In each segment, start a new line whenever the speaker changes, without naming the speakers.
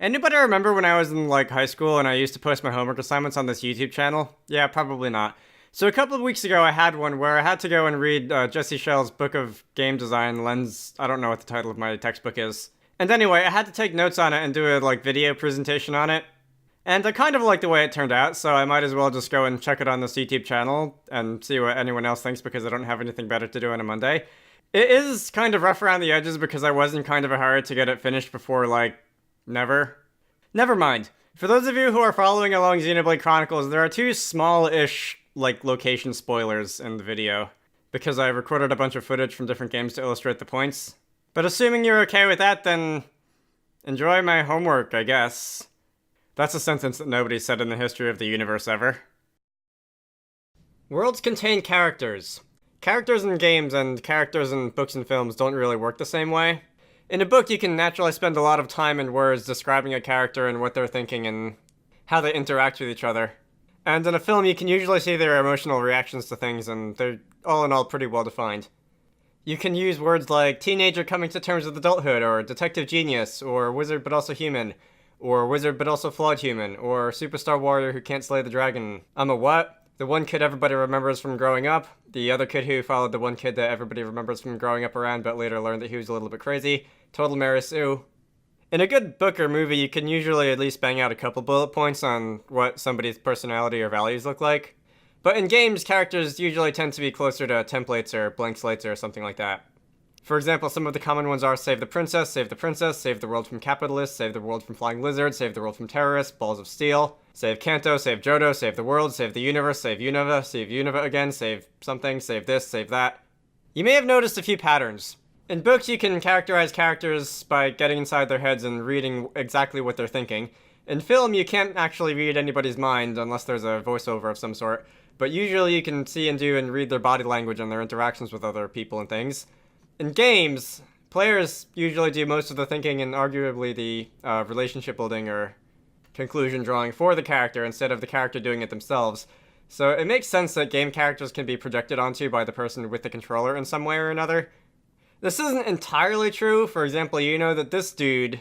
Anybody remember when I was in like high school and I used to post my homework assignments on this YouTube channel? Yeah, probably not. So a couple of weeks ago I had one where I had to go and read Jesse Schell's book of game design, Lens, I don't know what the title of my textbook is. And anyway, I had to take notes on it and do a like video presentation on it. And I kind of like the way it turned out, so I might as well just go and check it on this YouTube channel and see what anyone else thinks because I don't have anything better to do on a Monday. It is kind of rough around the edges because I was in kind of a hurry to get it finished before like Never mind. For those of you who are following along Xenoblade Chronicles, there are two small-ish, like, location spoilers in the video, because I recorded a bunch of footage from different games to illustrate the points. But assuming you're okay with that, then enjoy my homework, I guess. That's a sentence that nobody said in the history of the universe ever. Worlds contain characters. Characters in games and characters in books and films don't really work the same way. In a book, you can naturally spend a lot of time and words describing a character and what they're thinking and how they interact with each other. And in a film, you can usually see their emotional reactions to things, and they're all in all pretty well defined. You can use words like teenager coming to terms with adulthood, or detective genius, or wizard but also human, or wizard but also flawed human, or superstar warrior who can't slay the dragon. I'm a what? The one kid everybody remembers from growing up, the other kid who followed the one kid that everybody remembers from growing up around but later learned that he was a little bit crazy, total Mary Sue. In a good book or movie, you can usually at least bang out a couple bullet points on what somebody's personality or values look like. But in games, characters usually tend to be closer to templates or blank slates or something like that. For example, some of the common ones are save the princess, save the princess, save the world from capitalists, save the world from flying lizards, save the world from terrorists, balls of steel, save Kanto, save Johto, save the world, save the universe, save Unova again, save something, save this, save that. You may have noticed a few patterns. In books, you can characterize characters by getting inside their heads and reading exactly what they're thinking. In film, you can't actually read anybody's mind unless there's a voiceover of some sort, but usually you can see and do and read their body language and their interactions with other people and things. In games, players usually do most of the thinking and arguably the relationship building or conclusion drawing for the character instead of the character doing it themselves. So it makes sense that game characters can be projected onto by the person with the controller in some way or another. This isn't entirely true. For example, you know that this dude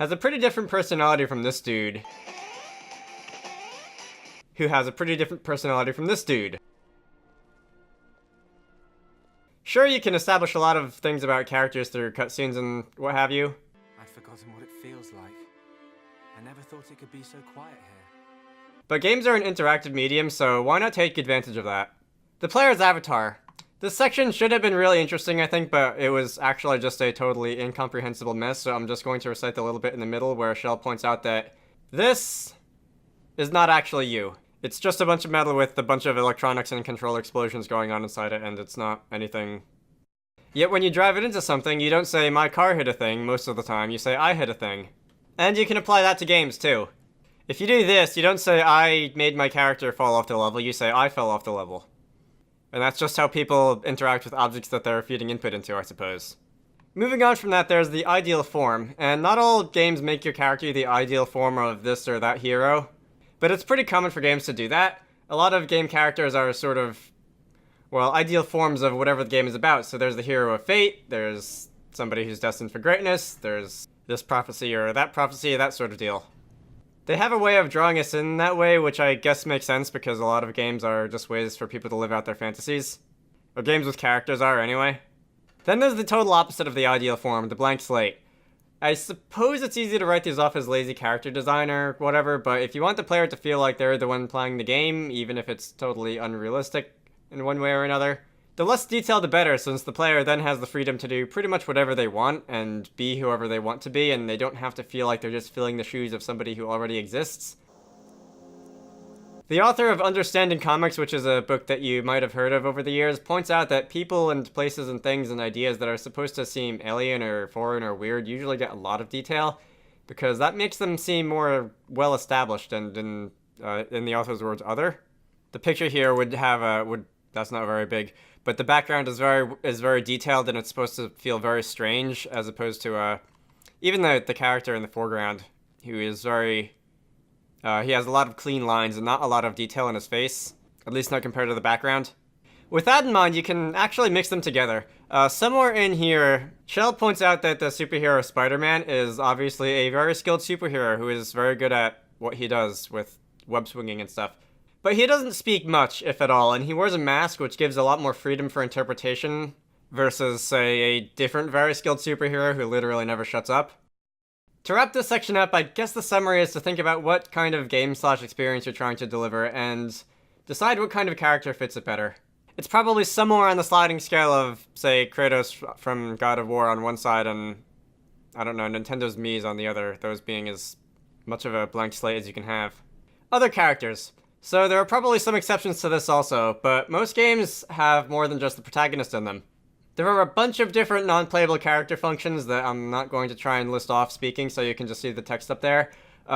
has a pretty different personality from this dude, who has a pretty different personality from this dude. Sure, you can establish a lot of things about characters through cutscenes and what have you.
I'd forgotten what it feels like. I never thought it could be so quiet here.
But games are an interactive medium, so why not take advantage of that? The player's avatar. This section should have been really interesting, I think, but it was actually just a totally incomprehensible mess, so I'm just going to recite the little bit in the middle where Schell points out that this is not actually you. It's just a bunch of metal with a bunch of electronics and control explosions going on inside it, and it's not anything. Yet when you drive it into something, you don't say, my car hit a thing, most of the time, you say, I hit a thing. And you can apply that to games, too. If you do this, you don't say, I made my character fall off the level, you say, I fell off the level. And that's just how people interact with objects that they're feeding input into, I suppose. Moving on from that, there's the ideal form, and not all games make your character the ideal form of this or that hero. But it's pretty common for games to do that. A lot of game characters are sort of, well, ideal forms of whatever the game is about. So there's the hero of fate, there's somebody who's destined for greatness, there's this prophecy or that sort of deal. They have a way of drawing us in that way, which I guess makes sense because a lot of games are just ways for people to live out their fantasies. Or games with characters are, anyway. Then there's the total opposite of the ideal form, the blank slate. I suppose it's easy to write these off as lazy character design or whatever, but if you want the player to feel like they're the one playing the game, even if it's totally unrealistic in one way or another, the less detail the better, since the player then has the freedom to do pretty much whatever they want and be whoever they want to be, and they don't have to feel like they're just filling the shoes of somebody who already exists. The author of Understanding Comics, which is a book that you might have heard of over the years, points out that people and places and things and ideas that are supposed to seem alien or foreign or weird usually get a lot of detail, because that makes them seem more well-established and, in the author's words, other. The picture here would have that's not very big, but the background is very detailed, and it's supposed to feel very strange, as opposed to even the character in the foreground, who is very. He has a lot of clean lines and not a lot of detail in his face, at least not compared to the background. With that in mind, you can actually mix them together. Somewhere in here, Schell points out that the superhero Spider-Man is obviously a very skilled superhero who is very good at what he does with web swinging and stuff. But he doesn't speak much, if at all, and he wears a mask which gives a lot more freedom for interpretation versus, say, a different very skilled superhero who literally never shuts up. To wrap this section up, I guess the summary is to think about what kind of game/experience you're trying to deliver and decide what kind of character fits it better. It's probably somewhere on the sliding scale of, say, Kratos from God of War on one side and, I don't know, Nintendo's Mii's on the other, those being as much of a blank slate as you can have. Other characters. So there are probably some exceptions to this also, but most games have more than just the protagonist in them. There are a bunch of different non-playable character functions that I'm not going to try and list off speaking, so you can just see the text up there.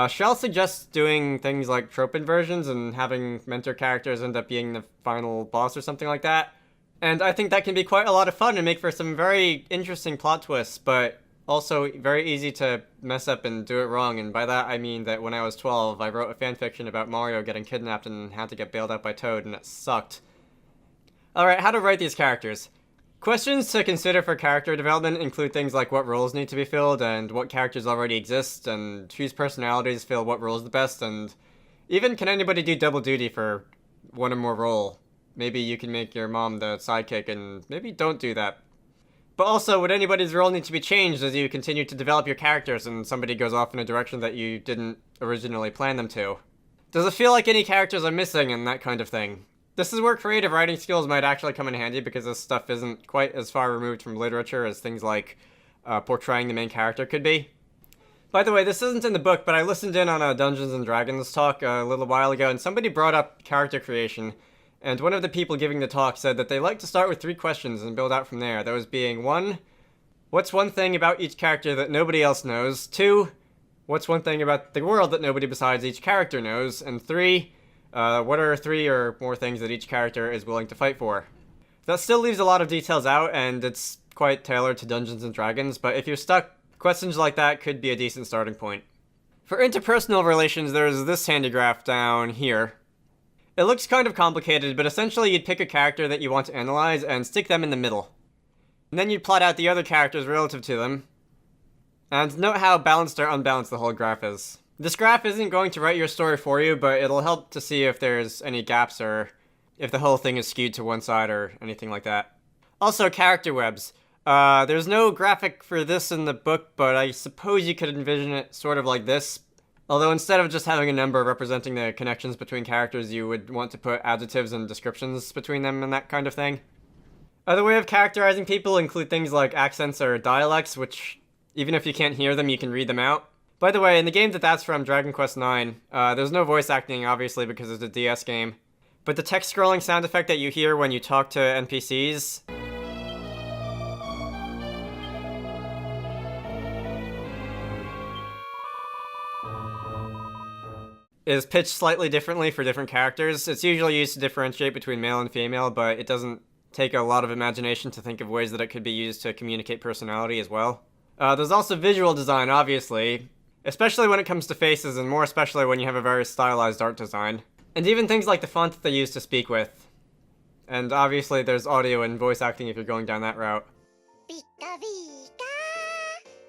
Schell suggests doing things like trope inversions and having mentor characters end up being the final boss or something like that. And I think that can be quite a lot of fun and make for some very interesting plot twists, but also very easy to mess up and do it wrong. And by that I mean that when I was 12, I wrote a fanfiction about Mario getting kidnapped and had to get bailed out by Toad, and it sucked. Alright, how to write these characters. Questions to consider for character development include things like what roles need to be filled and what characters already exist and whose personalities fill what roles the best, and even can anybody do double duty for one or more role. Maybe you can make your mom the sidekick and maybe don't do that. But also, would anybody's role need to be changed as you continue to develop your characters and somebody goes off in a direction that you didn't originally plan them to? Does it feel like any characters are missing and that kind of thing? This is where creative writing skills might actually come in handy because this stuff isn't quite as far removed from literature as things like portraying the main character could be. By the way, this isn't in the book, but I listened in on a Dungeons & Dragons talk a little while ago, and somebody brought up character creation, and one of the people giving the talk said that they like to start with 3 questions and build out from there. Those being 1, what's one thing about each character that nobody else knows? 2, what's one thing about the world that nobody besides each character knows? And 3, what are 3 or more things that each character is willing to fight for? That still leaves a lot of details out, and it's quite tailored to Dungeons & Dragons, but if you're stuck, questions like that could be a decent starting point. For interpersonal relations, there's this handy graph down here. It looks kind of complicated, but essentially you'd pick a character that you want to analyze and stick them in the middle. And then you'd plot out the other characters relative to them. And note how balanced or unbalanced the whole graph is. This graph isn't going to write your story for you, but it'll help to see if there's any gaps or if the whole thing is skewed to one side or anything like that. Also, character webs. There's no graphic for this in the book, but I suppose you could envision it sort of like this. Although instead of just having a number representing the connections between characters, you would want to put adjectives and descriptions between them and that kind of thing. Other way of characterizing people include things like accents or dialects, which, even if you can't hear them, you can read them out. By the way, in the game that's from, Dragon Quest IX, there's no voice acting, obviously, because it's a DS game. But the text scrolling sound effect that you hear when you talk to NPCs is pitched slightly differently for different characters. It's usually used to differentiate between male and female, but it doesn't take a lot of imagination to think of ways that it could be used to communicate personality as well. There's also visual design, obviously, especially when it comes to faces, and more especially when you have a very stylized art design. And even things like the font that they use to speak with. And obviously there's audio and voice acting if you're going down that route.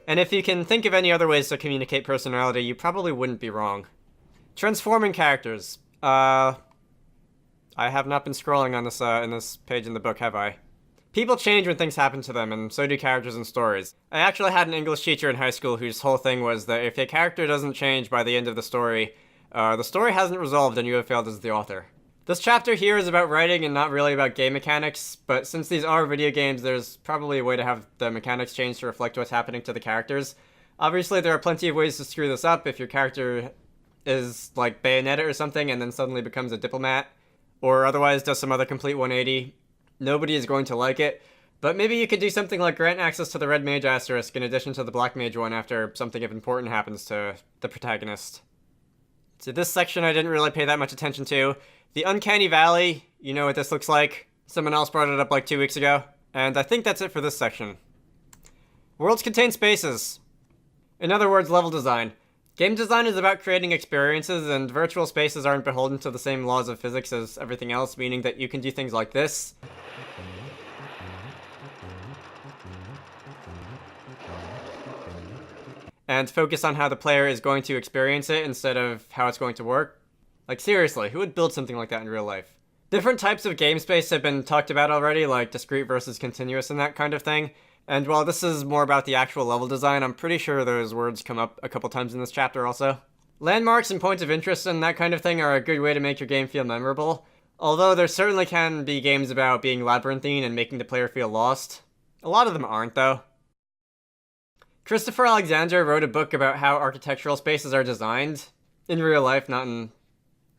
And if you can think of any other ways to communicate personality, you probably wouldn't be wrong. Transforming characters. I have not been scrolling on this in this page in the book, have I? People change when things happen to them, and so do characters and stories. I actually had an English teacher in high school whose whole thing was that if a character doesn't change by the end of the story hasn't resolved and you have failed as the author. This chapter here is about writing and not really about game mechanics, but since these are video games, there's probably a way to have the mechanics change to reflect what's happening to the characters. Obviously, there are plenty of ways to screw this up if your character is like Bayonetta or something and then suddenly becomes a diplomat, or otherwise does some other complete 180. Nobody is going to like it, but maybe you could do something like grant access to the red mage asterisk in addition to the black mage one after something of importance happens to the protagonist. So this section I didn't really pay that much attention to. The Uncanny Valley, you know what this looks like. Someone else brought it up like 2 weeks ago. And I think that's it for this section. Worlds contain spaces. In other words, level design. Game design is about creating experiences, and virtual spaces aren't beholden to the same laws of physics as everything else, meaning that you can do things like this. And focus on how the player is going to experience it instead of how it's going to work. Like, seriously, who would build something like that in real life? Different types of game space have been talked about already, like discrete versus continuous and that kind of thing. And while this is more about the actual level design, I'm pretty sure those words come up a couple times in this chapter also. Landmarks and points of interest and that kind of thing are a good way to make your game feel memorable, although there certainly can be games about being labyrinthine and making the player feel lost. A lot of them aren't, though. Christopher Alexander wrote a book about how architectural spaces are designed, in real life, not in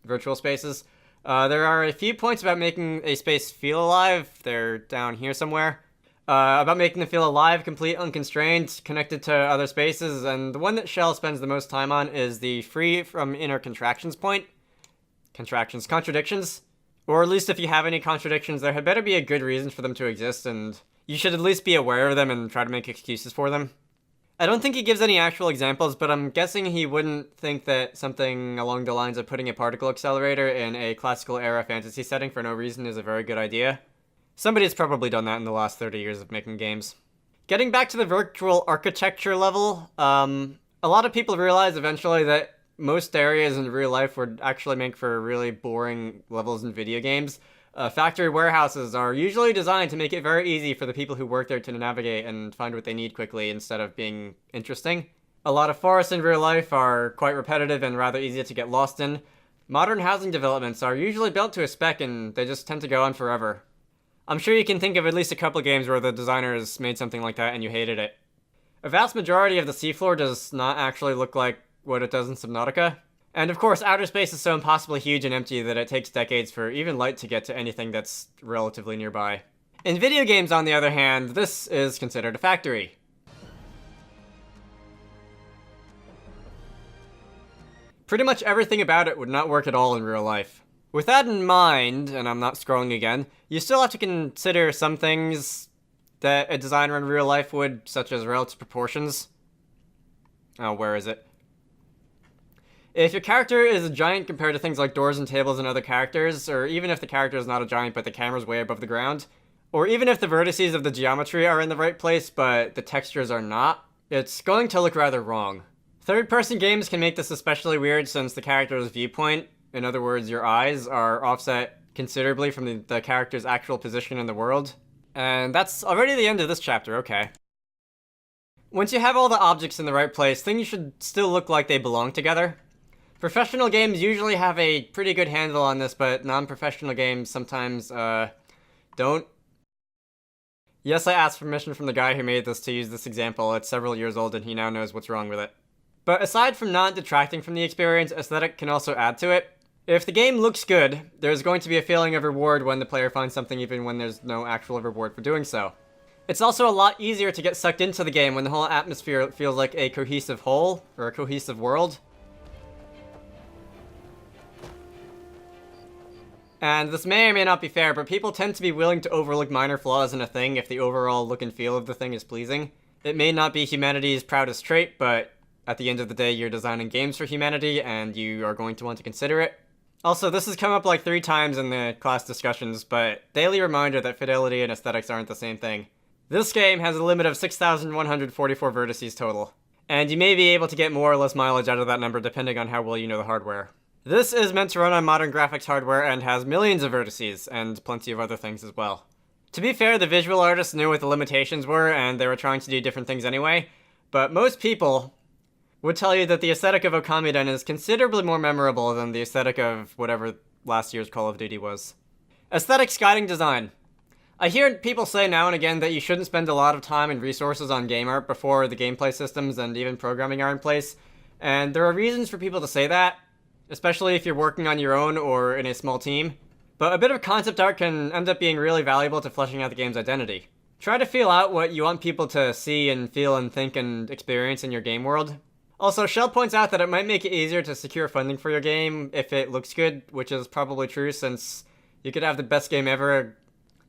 virtual spaces. There are a few points about making a space feel alive. They're down here somewhere. About making them feel alive, complete, unconstrained, connected to other spaces, and the one that Schell spends the most time on is the free from inner contractions point. Contradictions. Or at least if you have any contradictions, there had better be a good reason for them to exist, and you should at least be aware of them and try to make excuses for them. I don't think he gives any actual examples, but I'm guessing he wouldn't think that something along the lines of putting a particle accelerator in a classical era fantasy setting for no reason is a very good idea. Somebody's probably done that in the last 30 years of making games. Getting back to the virtual architecture level, a lot of people realize eventually that most areas in real life would actually make for really boring levels in video games. Factory warehouses are usually designed to make it very easy for the people who work there to navigate and find what they need quickly instead of being interesting. A lot of forests in real life are quite repetitive and rather easy to get lost in. Modern housing developments are usually built to a spec and they just tend to go on forever. I'm sure you can think of at least a couple games where the designers made something like that and you hated it. A vast majority of the seafloor does not actually look like what it does in Subnautica. And of course, outer space is so impossibly huge and empty that it takes decades for even light to get to anything that's relatively nearby. In video games, on the other hand, this is considered a factory. Pretty much everything about it would not work at all in real life. With that in mind, and I'm not scrolling again, you still have to consider some things that a designer in real life would, such as relative proportions. Oh, where is it? If your character is a giant compared to things like doors and tables and other characters, or even if the character is not a giant but the camera's way above the ground, or even if the vertices of the geometry are in the right place but the textures are not, it's going to look rather wrong. Third-person games can make this especially weird since the character's viewpoint, in other words, your eyes, are offset considerably from the character's actual position in the world. And that's already the end of this chapter, okay. Once you have all the objects in the right place, things should still look like they belong together. Professional games usually have a pretty good handle on this, but non-professional games sometimes, don't. Yes, I asked permission from the guy who made this to use this example. It's several years old and he now knows what's wrong with it. But aside from not detracting from the experience, aesthetic can also add to it. If the game looks good, there's going to be a feeling of reward when the player finds something even when there's no actual reward for doing so. It's also a lot easier to get sucked into the game when the whole atmosphere feels like a cohesive whole, or a cohesive world. And this may or may not be fair, but people tend to be willing to overlook minor flaws in a thing if the overall look and feel of the thing is pleasing. It may not be humanity's proudest trait, but at the end of the day, you're designing games for humanity, and you are going to want to consider it. Also, this has come up like 3 times in the class discussions, but daily reminder that fidelity and aesthetics aren't the same thing. This game has a limit of 6,144 vertices total, and you may be able to get more or less mileage out of that number depending on how well you know the hardware. This is meant to run on modern graphics hardware and has millions of vertices, and plenty of other things as well. To be fair, the visual artists knew what the limitations were, and they were trying to do different things anyway, but most people would tell you that the aesthetic of Okamiden is considerably more memorable than the aesthetic of whatever last year's Call of Duty was. Aesthetics guiding design. I hear people say now and again that you shouldn't spend a lot of time and resources on game art before the gameplay systems and even programming are in place, and there are reasons for people to say that, especially if you're working on your own or in a small team. But a bit of concept art can end up being really valuable to fleshing out the game's identity. Try to feel out what you want people to see and feel and think and experience in your game world. Also, Schell points out that it might make it easier to secure funding for your game if it looks good, which is probably true since you could have the best game ever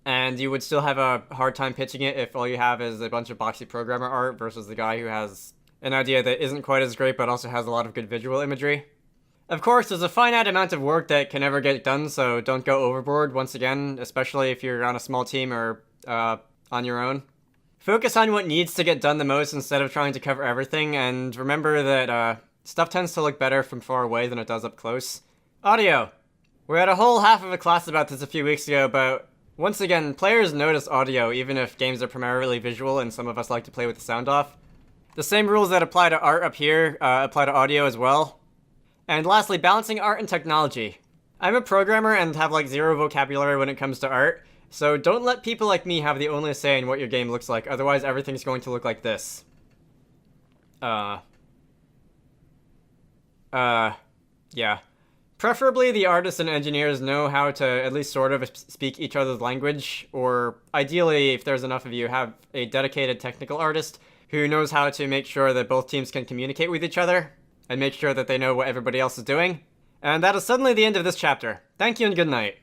and you would still have a hard time pitching it if all you have is a bunch of boxy programmer art versus the guy who has an idea that isn't quite as great but also has a lot of good visual imagery. Of course, there's a finite amount of work that can never get done, so don't go overboard once again, especially if you're on a small team or on your own. Focus on what needs to get done the most instead of trying to cover everything, and remember that stuff tends to look better from far away than it does up close. Audio. We had a whole half of a class about this a few weeks ago, but once again, players notice audio even if games are primarily visual and some of us like to play with the sound off. The same rules that apply to art up here apply to audio as well. And lastly, balancing art and technology. I'm a programmer and have like zero vocabulary when it comes to art, so don't let people like me have the only say in what your game looks like, otherwise everything's going to look like this. Yeah. Preferably the artists and engineers know how to at least sort of speak each other's language, or ideally, if there's enough of you, have a dedicated technical artist who knows how to make sure that both teams can communicate with each other, and make sure that they know what everybody else is doing. And that is suddenly the end of this chapter. Thank you and good night.